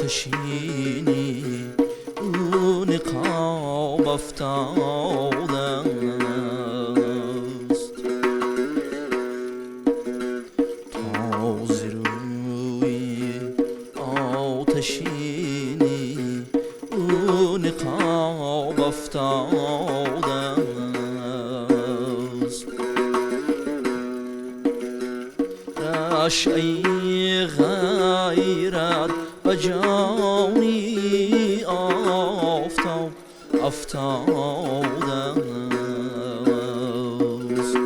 آتشینی او نقاب افتاده است. تازی روی آتشینی او نقاب افتاده است. اشعه غیرت و جانی آفتاب افتاده است.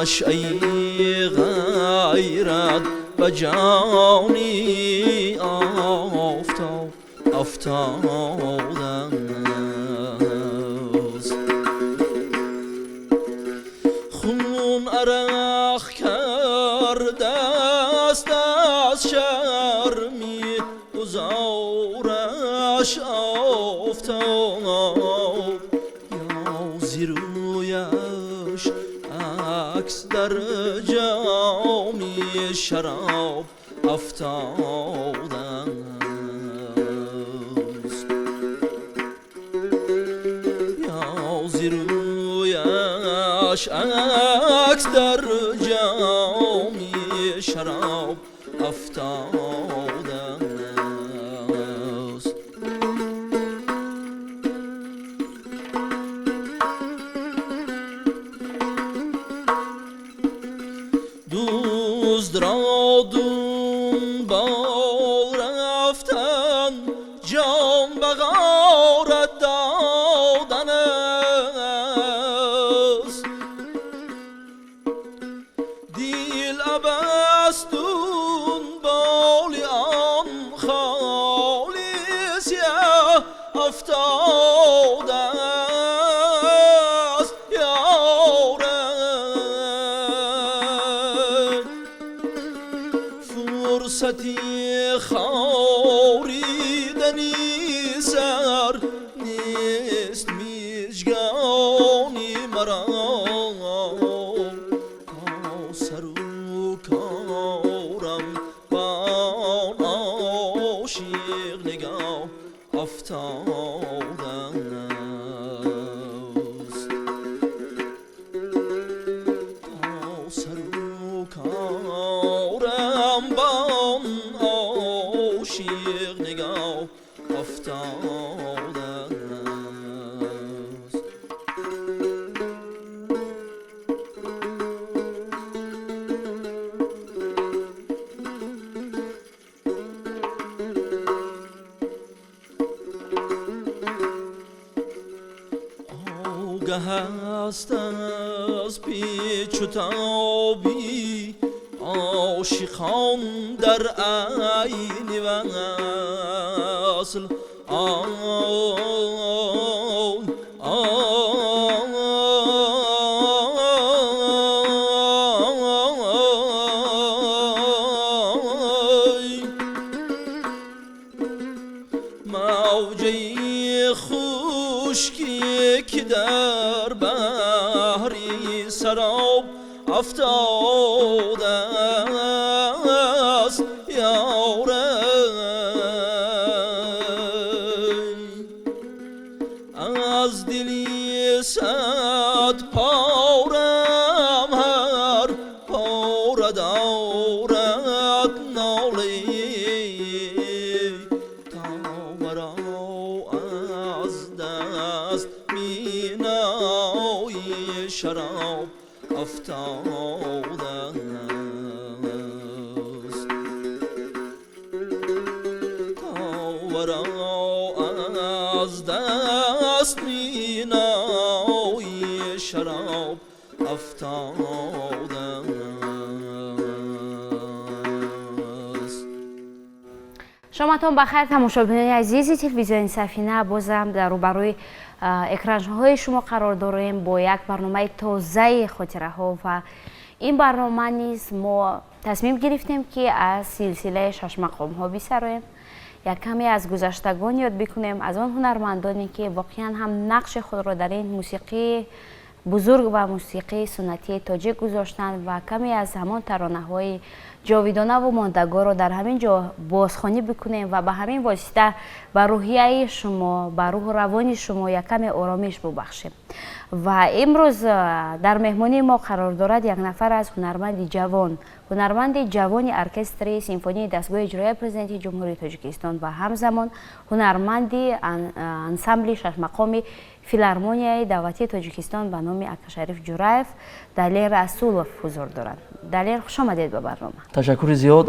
اشعه غیرت و جانی آفتاب افتاده است. خون عرق کرده است از شرمی و زارش آفتاب، یا زیرویش عکس در جامی شراب افتاده است. یا زیرویش عکس در جامی شراب افتاده است. دزد را دنبال رفتن جان به غارت دادن است. دیل عباس دنبال آن خالی سیاه افتاده است. یارم فرصتی خاریدنی سر نیست میزگانی مرا، تا سر و کارم با عاشق نگاه افتاده است. تا سر و کارم با عاشق نگاه افتاده است. آگه است از پیچ و تابی عاشقان در عین وصل. موجه خشکی که در بحری سراب افتاده است. یارم از دلی صد پارم هر پاره دارد ناله، تا مرا از دست می نایی شراب افتاده است. تا مرا از دست می نایی شراب افتاده است. شامتون بخیر تماشاگران عزیزی تلویزیون سفینه، بازم در روبروی اکرانهای شما قرار داریم با یک برنامه تازه خاطره ها و این برنامه نیز ما تصمیم گرفتیم که از سلسله شش مقام ها بسراییم، یک کمی از گذشتگان یاد بکنیم، از آن هنرمندانی که واقعا هم نقش خود را در این موسیقی бузург ва мусиқии суннатии тоҷик гузоштанд ва каме аз ҳамон таронаҳои ҷовидонаву мондагорро дар ҳамин ҷо бозхонӣ бикунем ва ба ҳамин восита ба рӯҳияи шумо, ба рӯҳу равони шумо якаме оромиш бубахшем. ва имрӯз дар меҳмонии мо қарор дорад як нафар аз ҳунарманди ҷавони оркестри симфонии дастгоҳи иҷроия президентии ҷумҳурии Тоҷикистон ва ҳамзамон ҳунарманди ансамбли шашмақоми филармонияи давлатии Тоҷикистон ба номи Акашариф Ҷураев Далер Расулов ҳузур дорад. Далер, хуш омадед ба барнома. Ташаккури зиёд.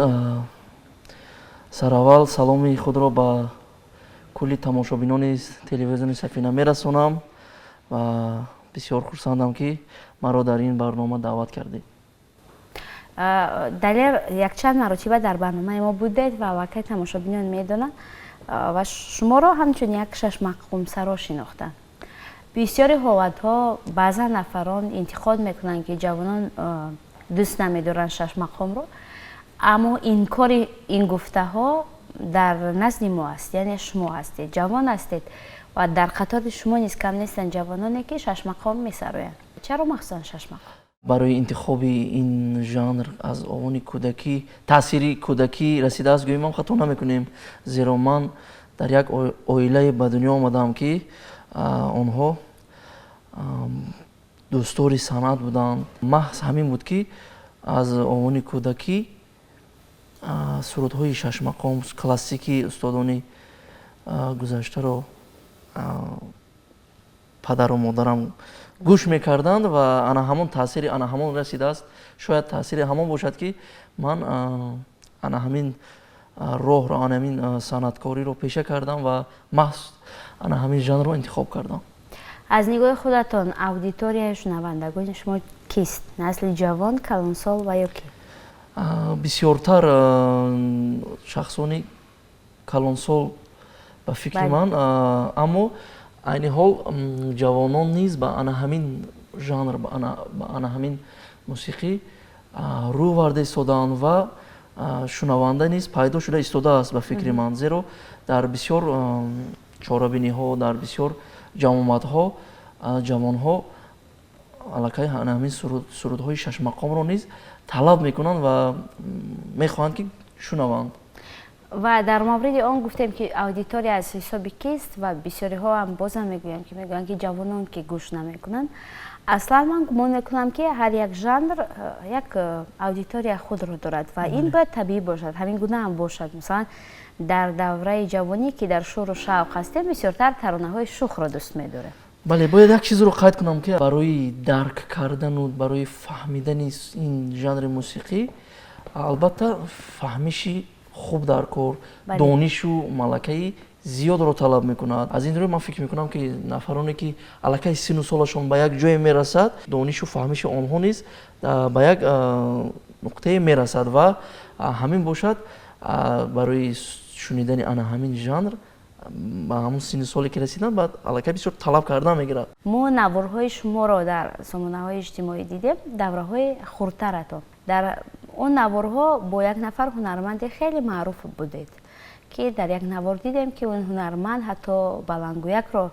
Сараввал саломи худро ба кулли тамошобинони телевизиони Сафина мерасонам ва бисёр хурсандам, ки маро дар ин барнома даъват кардед. Далер, якчанд маротиба дар барномаи мо будед ва вақти тамошобинон медонанд ва шуморо ҳамчун як шашмаққумсаро шинохтанд. бисёри ҳолатҳо баъзан нафарон интиқод мекунанд, ки ҷавонон дӯст намедоранд шашмақомро, аммо инкори ин гуфтаҳо дар назди мо аст, яъне шумо ҳастед, ҷавон ҳастед ва дар қатори шумо низ кам нестанд ҷавононе, ки шашмақом месароянд. Чаро махсусан шашмақом? Барои интихоби ин жанр аз овони кӯдакӣ, таъсири кӯдакӣ расидааст, гӯем ҳам хато намекунем, зеро ман дар як оилае ба дунё омадам, ки онҳо дӯстдори санъат буданд. маҳз ҳамин буд, ки аз овони кӯдакӣ сурудҳои шашмақом, классикии устодони гузаштаро падару модарам гӯш мекарданд ва ана ҳамон таъсири ана ҳамон расидааст. Шояд таъсири ҳамон бошад, ки ман ана ҳамин роҳро, ана ҳамин санъаткориро пеша кардам ва маҳз ана ҳамин жанрро интихоб кардам. аз нигоҳи худатон аудиторияи шунавандагони шумо кист? Насли ҷавон, калонсол ва ё ки? Бисёртар шахсони калонсол ба фикри ман, аммо айни ҳол ҷавонон низ ба ана ҳамин жанр, ба ана ҳамин мусиқӣ рӯ варда истодаанд ва шунаванда низ пайдо шуда истодааст ба фикри ман. Зеро дар бисёр чорабиниҳо, дар бисёр ҷамоматҳо ҷавонҳо аллакай ҳамин сурудҳои шашмақомро низ талаб мекунанд ва мехоҳанд, ки шунаванд. ва дар мавриди он гуфтем, ки аудитория аз ҳисоби кист ва бисёриҳо ҳам бозам мегӯянд, ки мегӯянд, ки ҷавонон ки гӯш намекунанд. Аслан ман гумон мекунам, ки ҳар як жанр як аудитория худро дорад ва ин бояд табиӣ бошад, ҳамин гуна ҳам бошад. Масалан, дар давраи ҷавонӣ, ки дар шӯру шавқ ҳастем, бисёртар таронаҳои шухро дӯст медорем. Бале, бояд як чизро қайд кунам, ки барои дарк кардану барои фаҳмидани ин жанри мусиқӣ албатта фаҳмиши хуб дар кор, донишу малакаи зиёдро талаб мекунад. Аз ин рӯ ман фикр мекунам, ки нафароне, ки аллакай сину солашон ба як ҷое мерасад, донишу фаҳмиши онҳо низ ба як нуқтае мерасад ва ҳамин бошад барои шунидани ана ҳамин жанр ба ҳамон синни соле ки расидан баъд аллакай бисёр талаб кардан мегирад. мо наворҳои шуморо дар сомонаҳои иҷтимоӣ дидем, давраҳои хурдтаратон. Дар он наворҳо бо як нафар ҳунарманди хеле маъруф будед, ки дар як навор дидем, ки он ҳунарманд ҳатто балангӯякро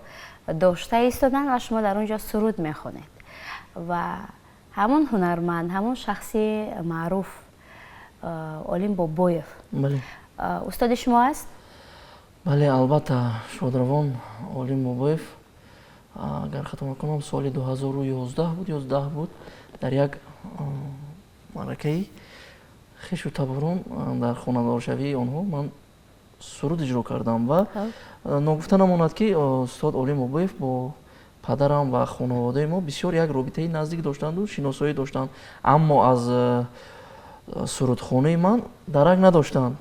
дошта истодан ва шумо дар он ҷо суруд мехонед. ва ҳамон ҳунарманд, ҳамон шахси маъруф Олим Бобоев устоди шумо аст? Бале, албатта, шодравон Олим Бобоев, агар хато накунам, соли 2011 буд ё 10 буд, дар як маъракаи хешу таборон дар хонадоршавии онҳо ман суруд иҷро кардам ва ногуфта намонад, ки устод Олим Бобоев бо падарам ва хонаводаи мо бисёр як робитаи наздик доштанду шиносоӣ доштанд, аммо аз сурудхонаи ман дарак надоштанд.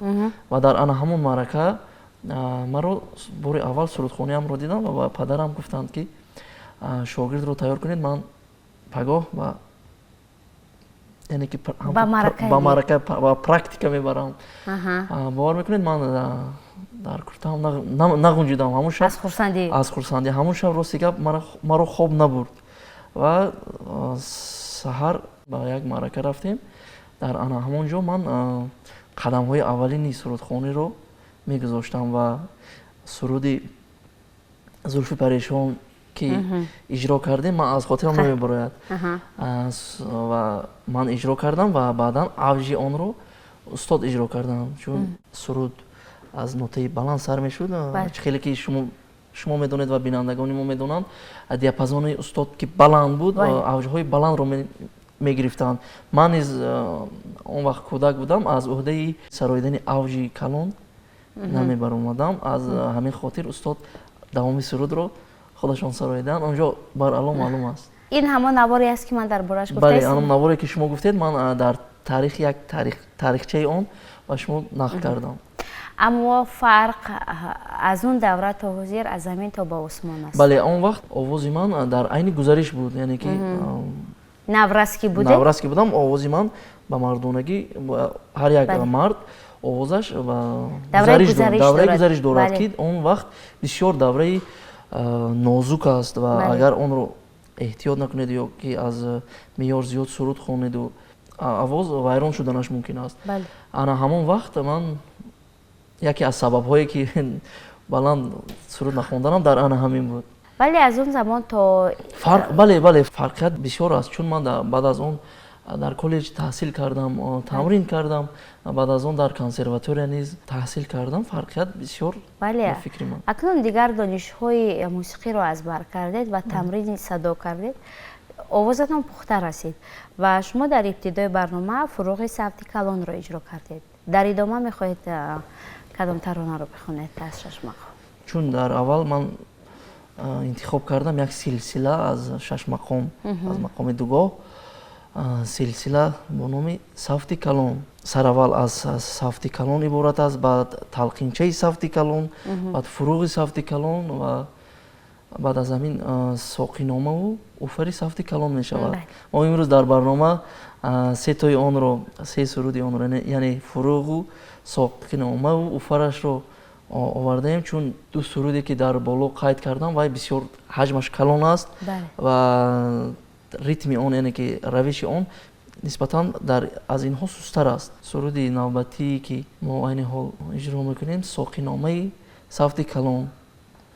Ва дар ана ҳамон маърака маро бори аввал сурудхонаамро дидам ва ба падарам гуфтанд, ки шогирдро тайёр кунед, ман пагоҳ ба яъне ки ба маърака ба практика мебарам. бовар мекунед, ман дар куртаам нағунҷидам ҳамон шаб. Аз хурсандӣ ҳамон шаб рости гап маро хоб набурд ва саҳар ба як маърака рафтем. Дар ана ҳамон ҷо ман қадамҳои аввалини сурудхониро мегузоштам ва суруди Зулфи Парешон, ки иҷро кардем ман аз хотирам намебарояд. Ва ман иҷро кардам ва баъдан авҷи онро устод иҷро кардам, чун суруд аз нотаи баланд сар мешуд. Хеле ки шумо медонед ва бинандагони мо медонанд, диапазони устод ки баланд буд, авҷҳои баландро мегирифтанд. Ман низ он вақт кӯдак будам, аз уҳдаи сароидани авҷи калон намебаромадам. Аз ҳамин хотир устод давоми сурудро худашон сароиданд. Онҷо баръало маълум аст. ин ҳамон наворе аст ки ман дар бораш гуфтам. Бале, ан наворе ки шумо гуфтед, ман дар таърих як таърихчаи он ба шумо нақл кардам. аммо фарқ аз он давра то ҳозир аз замин то ба осмон аст. Бале, он вақт овози ман дар айни гузариш буд, яъне ки наврас ки будам, овози ман ба мардонагӣ, ҳар як мард овозаш ба давраи гузариш дорад, ки он вақт бисёр давраи нозук аст ва агар онро эҳтиёт накунед ё ки аз меъёр зиёд суруд хонеду, авоз вайрон шуданаш мумкин аст. Ана ҳамон вақт ман яке аз сабабҳое ки баланд суруд нахонданам дар ана ҳамин буд. вале аз он замон то бале, фарқият бисёр аст, чун ман баъд аз он дар коллеҷ таҳсил кардам, тамрин кардам, баъд аз он дар консерватория низ таҳсил кардам. Фарқият бисёр ба фикри ман. акнун дигар донишҳои мусиқиро аз бар кардед ва тамрини садо кардед, овозатон пухта расид ва шумо дар ибтидои барнома фуруғи савти калонро иҷро кардед. дар идома мехоҳед кадом таронаро бихонед аз шашмақом? Чун дар аввал ман интихоб кардам як силсила аз шашмақом, аз мақоми дугоҳ, силсила бо номи савти калон. Сараввал аз савти калон иборат аст, баъд талқинчаи савти калон, баъд фуруғи савти калон ва баъд аз ҳамин соқиномаву уфари савти калон мешавад. мо имрӯз дар барнома се суруди онро, яъне фуруғу, соқиномаву уфарашро овардаем, чун ду суруде ки дар боло қайд кардам, вай бисёр ҳаҷмаш калон аст ва ритми он, яъне ки равиши он нисбатан аз инҳо сустар аст. Суруди навбатӣ ки мо айни ҳол иҷро мекунем, соқиномаи савти калон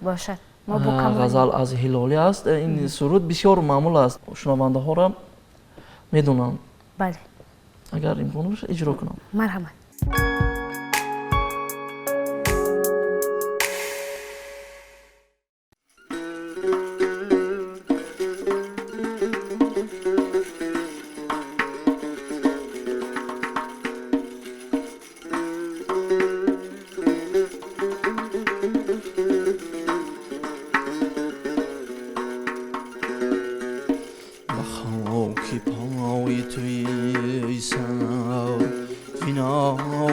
бошад. ғазал аз ҳилолӣ аст. ин суруд бисёр маъмул аст, шунавандаҳоро медонанд. бале, агар имкон бошад иҷро кунам. марҳамат.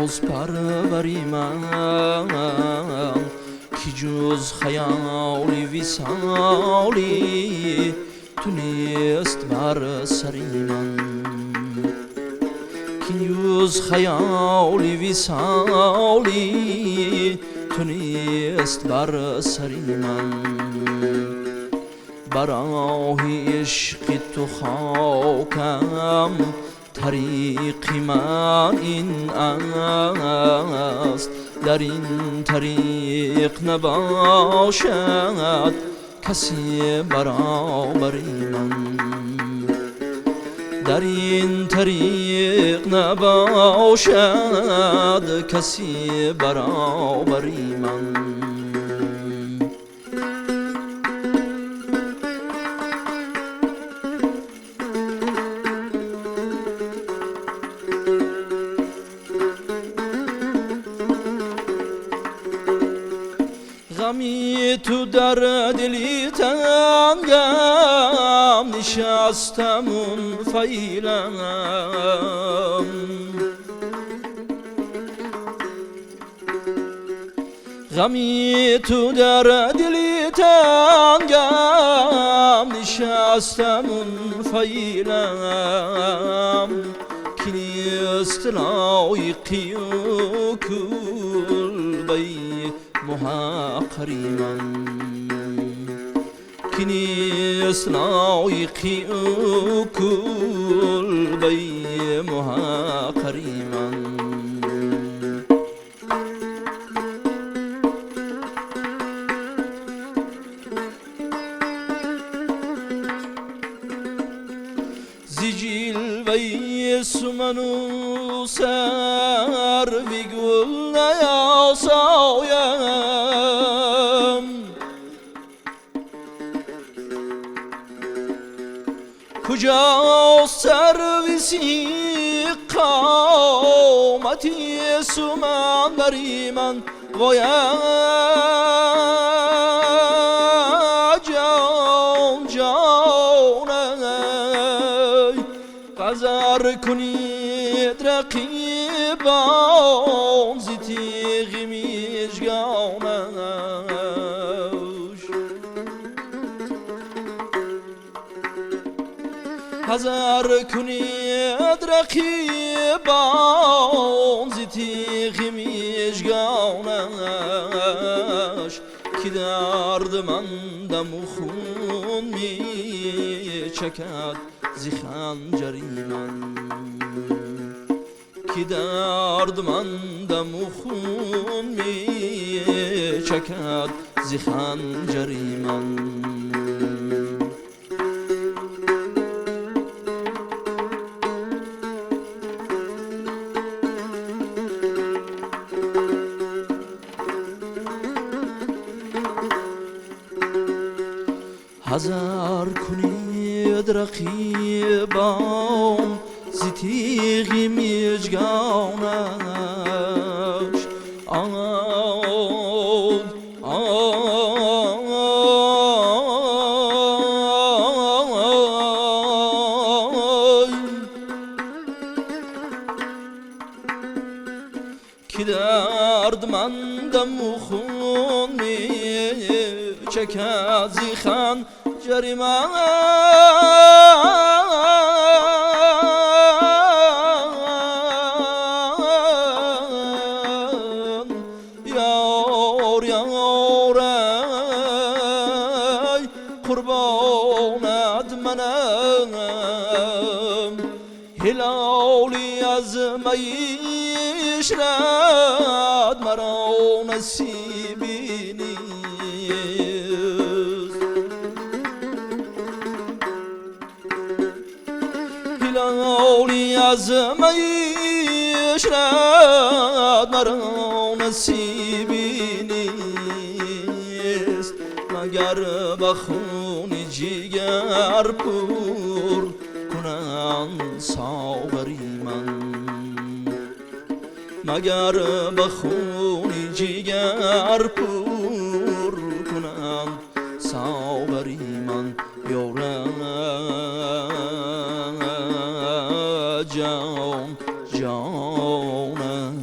ناز پروری من کی جز خیالی وصالی تو نیست بر سری من کی جز خیالی وصالی تو نیست بر سری من برای عشق تو خاکم طریق من این است در این طریق نباشد کسی برابری من در این طریق نباشد کسی برابری من غمی تو در دلی تنگم نشستم منفعلم غمی تو در دلی تنگم نشستم منفعلم کی نیست لایقی و کلبی محقری من کی نیست لایقی و کلبی محقری من سمنو سر وی گل نیاسایم کجا سرویسی قامتی سمن بری من وای جان جان قذر کنید رقیبان زی تیغ میجگانش حذر کنید رقیبان زی تیغ میجگانش که دردمندم و خون می چکد زی خنجری من که دردمندم و خون می چکد زی خنجری من حذر کنید رقیبان زی تیغ میجگانش که دردمندم و خون می چکد زی خنجری من یار یار ای قربانت منم هلالی از میش رد مرا نصیبی نیست هلالی از میش رد مرا نصیبی نیست مگر به خون جگر پر کنند ساغری من مگر به خون جگر پر کنند ساغری من یارم جان جانم.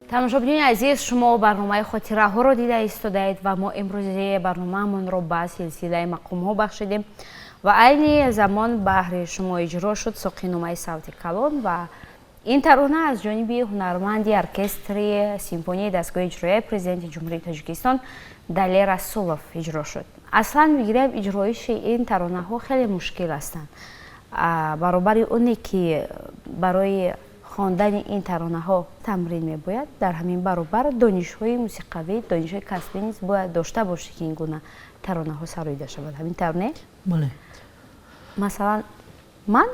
тамошобинони азиз, шумо барномаи хотираҳоро дида истодаед ва мо имрӯзи барномаамонро ба силсилаи мақомҳо бахшидем ва айни замон баҳри шумо иҷро шуд соқиномаи савти калон ва ин тарона аз ҷониби ҳунарманди оркестри симфонияи дастгоҳи иҷроияи президенти ҷумҳурии Тоҷикистон Дале Расулов иҷро шуд. Аслан мегирем иҷроиши ин таронаҳо хеле мушкил ҳастанд. баробари оне ки барои хондани ин таронаҳо тамрин мебояд, дар ҳамин баробар донишҳои мусиқавӣ, донишҳои касбӣ низ бояд дошта бошӣ ки ин гуна таронаҳо сароида шавад. ҳамин тавр не? бале. масалан ман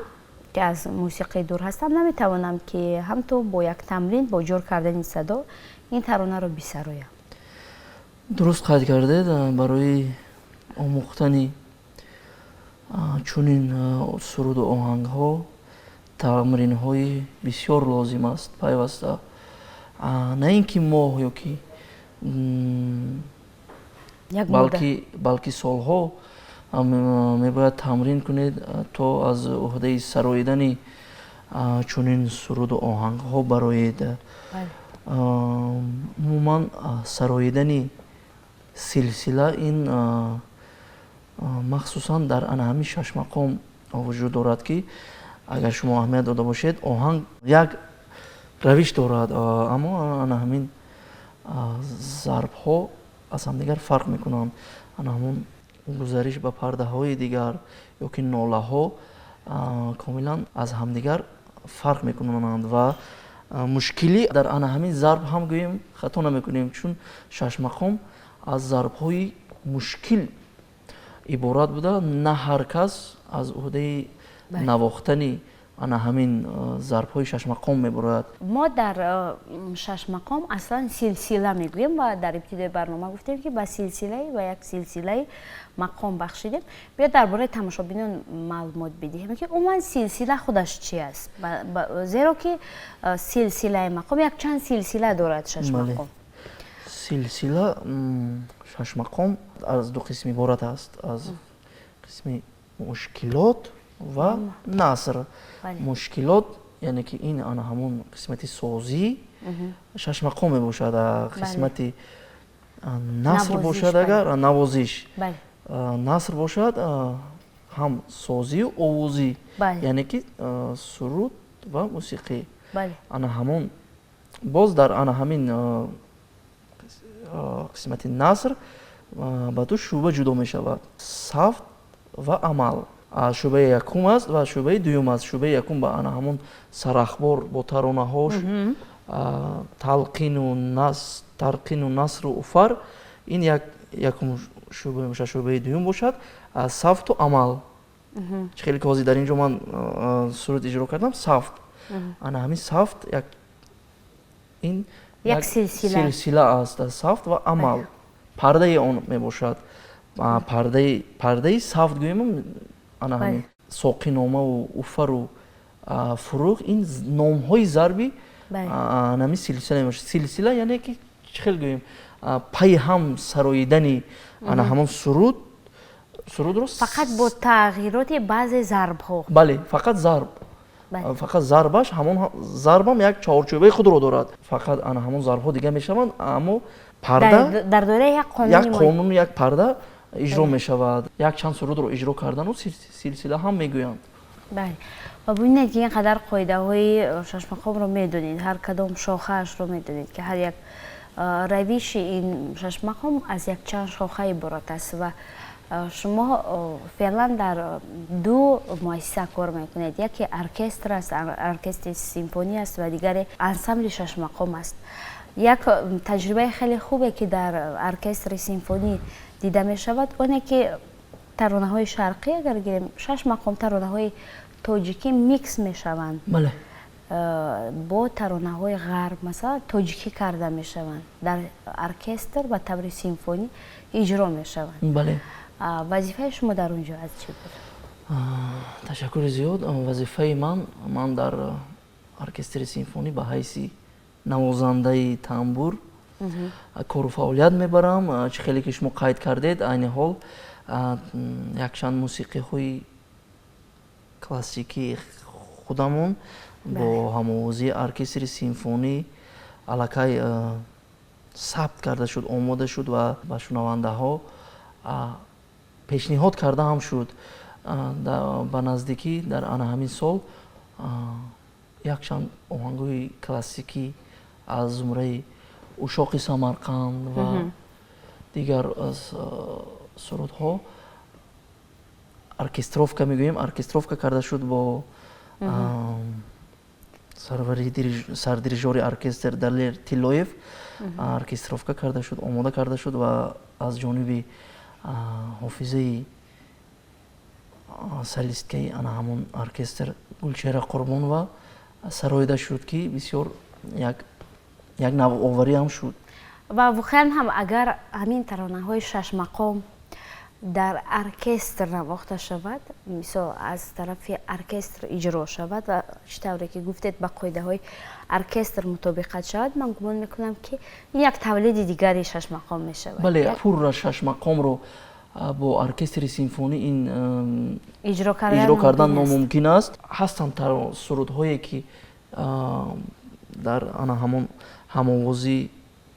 ки аз мусиқӣ дур ҳастам наметавонам ки ҳамто бо як тамрин бо ҷор кардани садо ин таронаро бисароям. дуруст қайд кардед. барои омӯхтани чунин суруду оҳангҳо тамринҳои бисёр лозим аст пайваста. на ин ки моҳ ёки балки солҳо мебояд тамрин кунед то аз уҳдаи сароидани чунин суруду оҳангҳо бароед. умуман сароидани силсила ин махсусан дар ана ҳамин шаш мақом вуҷуд дорад ки агар шумо аҳамият дода бошед оҳанг як равиш дорад, аммо ана ҳамин зарбҳо аз ҳамдигар фарқ мекунанд. ана ҳамон гузариш ба пардаҳои дигар ёки нолаҳо комилан аз ҳамдигар фарқ мекунанд ва мушкилӣ дар ана ҳамин зарб ҳам гӯем хато намекунем, чун шаш мақом аз зарбҳои мушкил иборат буда, на ҳар кас аз уҳдаи навохтани ана ҳамин зарбҳои шашмақом мебурад. мо дар шашмақом аслан силсила мегӯем ва дар ибтидои барнома гуфтем ки ба силсилаи ва як силсилаи мақом бахшидем. биё дар бораи тамошобинон маълумот бидиҳем ки умуман силсила худаш чи аст, зеро ки силсилаи мақом якчанд силсила дорад шашмақом. силсила шашмақом аз ду қисм иборат аст, аз қисми мушкилот ва наср. мушкилот яъне ки ин ана ҳамон қисмати созӣ шашмақом мебошад, қисмати наср бошад, агар навозиш наср бошад, ҳам созию овозӣ, яъне ки суруд ва мусиқӣ. ана ҳамон боз дар ана ҳамин қисмати наср ба ду шӯъба ҷудо мешавад: сафт ва амал. шӯъбаи якум аст ва шӯъбаи дуюм аст. шӯъбаи якум ба ана ҳамон сарахбор бо таронаҳош, талқину насру уфар, ин якум шӯъба мебошад. шӯъбаи дуюм бошад сафту амал. чӣ хеле ки ҳозир дар ин ҷо ман суруд иҷро кардам, сафт. ана ҳамин сафт ин як силсила аст, сафт ва амал. пардаи он мебошад. пардаи сафт гӯем, ана ҳамин соқиномаву уфару фурӯғ, ин номҳои зарби ана ҳамин силсила мебошад. силсила яъне ки чӣ хел гӯем, пайҳам сароидани ана ҳамон сурудро фақат бо тағйироти баъзе зарбҳо. бале, фақат зарб. фақат зарбаш, ҳамон зарбам як чаҳорчӯбаи худро дорад. фақат ана ҳамон зарбҳо дига мешаванд, аммо парда дар доираи як қонун, як парда иҷро мешавад. якчанд сурудро иҷро кардану силсила ҳам мегӯянд. бале, ва бибинед ки ин қадар қоидаҳои шашмақомро медонед, ҳар кадом шохаашро медонед ки ҳар як равиши ин шашмақом аз якчанд шоха иборат аст ва шумо феълан дар ду муассиса кор мекунед. яке оркестр аст, оркестри симфонӣ аст ва дигаре ансамбли шашмақом аст. як таҷрибаи хеле хубе ки дар оркестри симфонӣ дида мешавад оне ки таронаҳои шарқӣ агар гирем, шашмақом таронаҳои тоҷикӣ микс мешаванд бо таронаҳои ғарб, масалан тоҷикӣ карда мешаванд, дар оркестр ба таври симфонӣ иҷро мешаванд. вазифаи шумо дар он ҷо аз чӣ буд? ташаккури зиёд. вазифаи ман дар оркестри симфонӣ ба ҳайси навозандаи тамбур кору фаъолият мебарам. чӣ хеле ки шумо қайд кардед, айни ҳол якчанд мусиқиҳои классикии худамон бо ҳамовозии оркестри симфонӣ аллакай сабт карда шуд, омода шуд ва ба шунавандаҳо пешниҳод карда ҳам шуд. ба наздикӣ дар ана ҳамин сол якчанд оҳангҳои классикӣ аз зумраи ушоқи Самарқанд ва дигар сурудҳо оркестровка мегӯем, оркестровка карда шуд бо сардирижёри оркестр Далер Тиллоев. оркестровка карда шуд, омода карда шуд ва аз ҷониби ҳофизаи солисткаи ана ҳамон оркестр Гулчеҳра Қурбонова сароида шуд ки бисёр як навоварӣ ҳам шуд. ва воқеан ҳам агар ҳамин таронаҳои шашмақом дар оркестр навохта шавад, мисол аз тарафи оркестр иҷро шавад ва чӣ тавре ки гуфтед ба қоидаҳои оркестр мутобиқат шавад, ман гумон мекунам ки ин як тавлиди дигари шашмақом мешавад. бале, пурра шашмақомро бо оркестри симфонӣ ин иҷро кардан номумкин аст. ҳастанд сурудҳое ки дар ана ҳамон ҳамовозӣ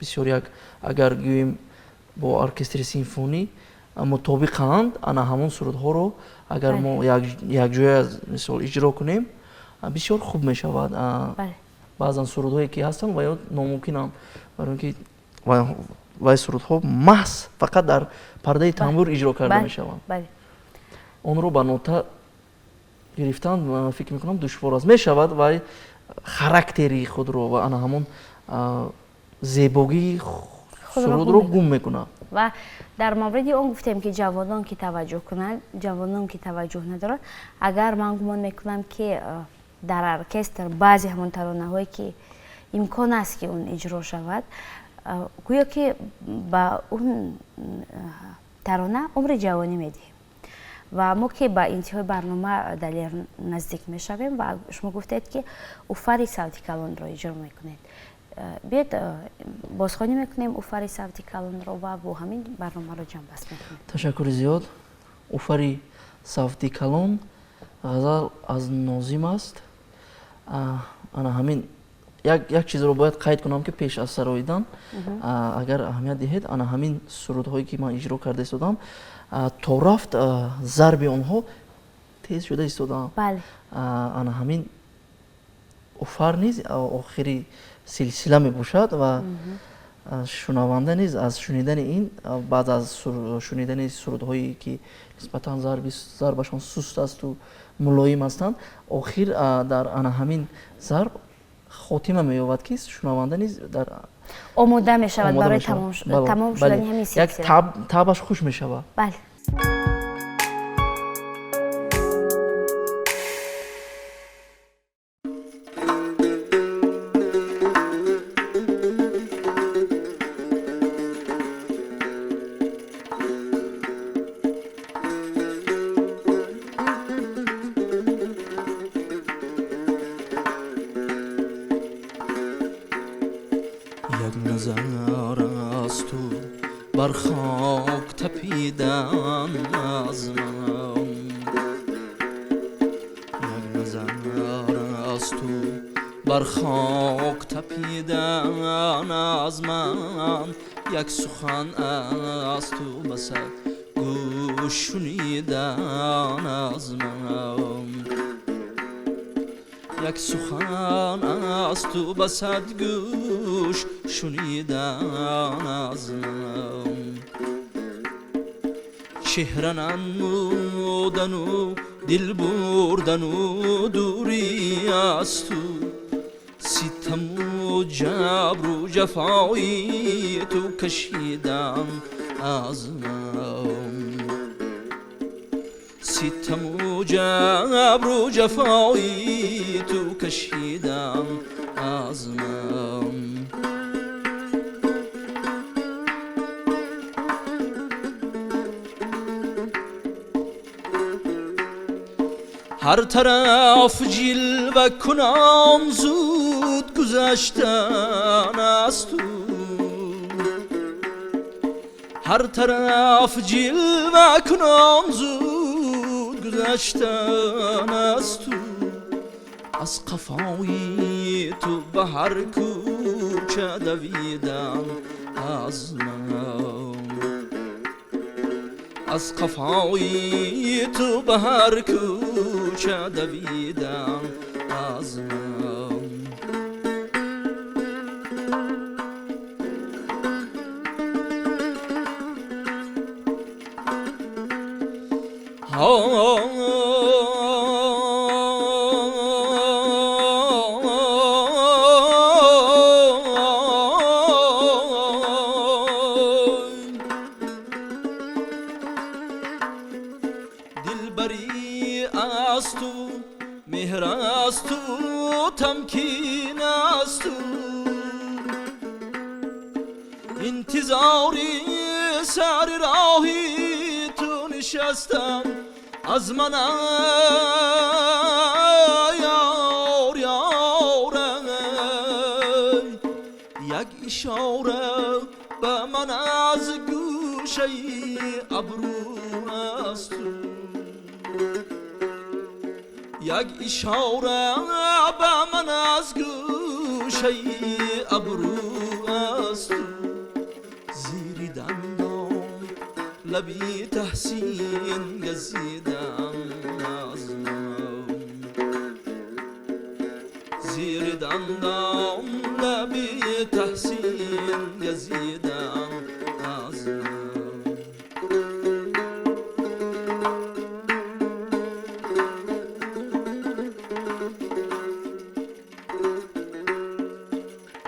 бисёр як агар гӯем бо оркестри симфонӣ мутобиқанд, ана ҳамон сурудҳоро агар мо якҷоя мисол иҷро кунем бисёр хуб мешавад. баъзан сурудҳое ки ҳастанд ва ё номумкинанд, барои он ки вай сурудҳо маҳз фақат дар пардаи тамбур иҷро карда мешаванд. онро ба нота гирифтан фикр мекунам душвор аст. мешавад вай характери худро ва ана ҳамон зебогии сурудро гум мекунад. و در مورد اون گفتیم که جوانان که توجه کنند، جوانان که توجه ندارند، اگر من گمان میکنم که در ارکستر بعضی همون ترانه هایی که امکان است که اون اجرا شود، گویا که با اون ترانه عمر جوانی میدیم و ما که با انتهای برنامه دلیر نزدیک میشویم و شما گفتید که اوفر صوتی کلان را اجرا میکنید. بیاید بازخوانی میکنیم اوفر صوتی کلان را و با همین برنامه را جمع بست میکنیم. تشکر زیاد. اوفر صوتی کلان غزل از نازیم است. انا همین یک چیز رو باید قید کنم که پیش از سراییدن اگر اهمیت دهید، انا همین سرودهایی که من اجرا کرده استادم تا رفت ضرب آنها تیز شده استادم. بله. انا همین اوفر نیز آخری سلسله می باشد و شنونده نیز از شنیدن این بعد از شنیدن سرودهایی که نسبتا ضربشان سست است و ملایم هستند، آخر در انا همین ضرب خاتمه می‌یابد که شنونده نیز در آماده می‌شود برای تمام شدن همین سلسله. یک تابش خوش می‌شود. بله. بر خاک تپیدن از من، یک نظر از تو بر خاک تپیدن از من، یک سخن از تو بسد گوش شنیدن از من، یک سخن از تو بسد گوش شنیدن از من، چهره ننمودن و دل بردن و دوری از تو، ستم و جبر و جفایی تو کشیدن از من، ستم و جبر و جفایی تو کشیدن از من. هر طرف جلوه کنم زود گذشتن از تو، هر طرف جلوه کنم زود گذشتن از تو، از قفای تو به هر کوچه دویدم از من، از قفای تو به هر کوچه دویدم از من. دلبری از تو، مهر از تو، تمکین از تو، انتظاری سر راهی تو نشستم از من یار یاره، یک اشاره به من از گوشه ابرو از تو، یک اشاره به من از گوشه ابرو از تو، زیر دندان لبی تحسین گزیدم از من، زیر دندان لبی تحسین گزیدم از من.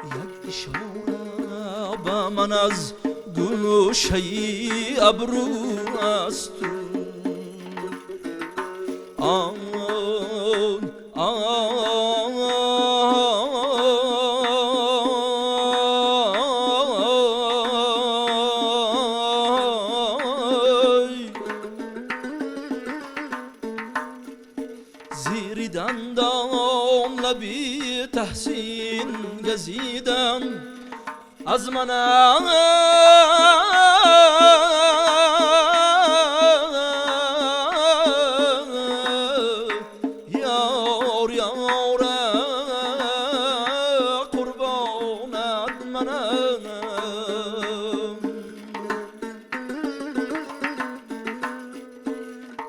یک اشاره به من از گوشه ابرو است آن زیر دندان لبی تحسین گزیدم از من یار یار قربانت منم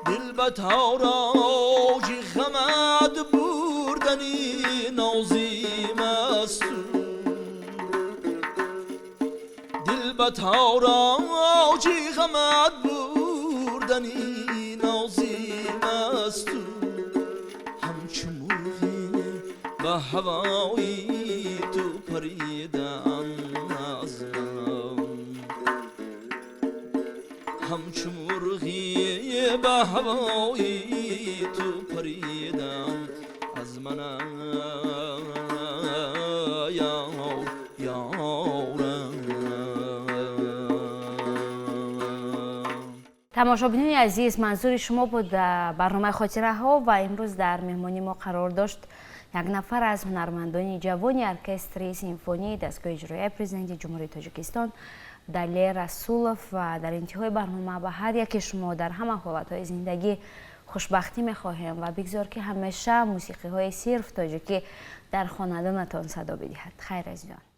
دل به تاراج غمت بردنی نازیم است دل به تاراج غمت بردنی نازیم است همچو مرغی به هوای تو پریدن از من همچو مرغی به هوای تو پریدن از من تماشابینان عزیز، منظور شما بود برنامه خاطره ها و امروز در مهمانی ما قرار داشت یک نفر از هنرمندان جوان ارکستر سیمفونی دستگاه اجرایی پرزیدنت جمهوری تاجیکستان دلی رسولوف و در انتهای برنامه به هر یک شما در همه حالتهای زندگی خوشبختی می‌خواهیم و بگذار که همیشه موسیقی های صرف تاجیکی در خانه دانتان صدا بدهد. خیر از جان.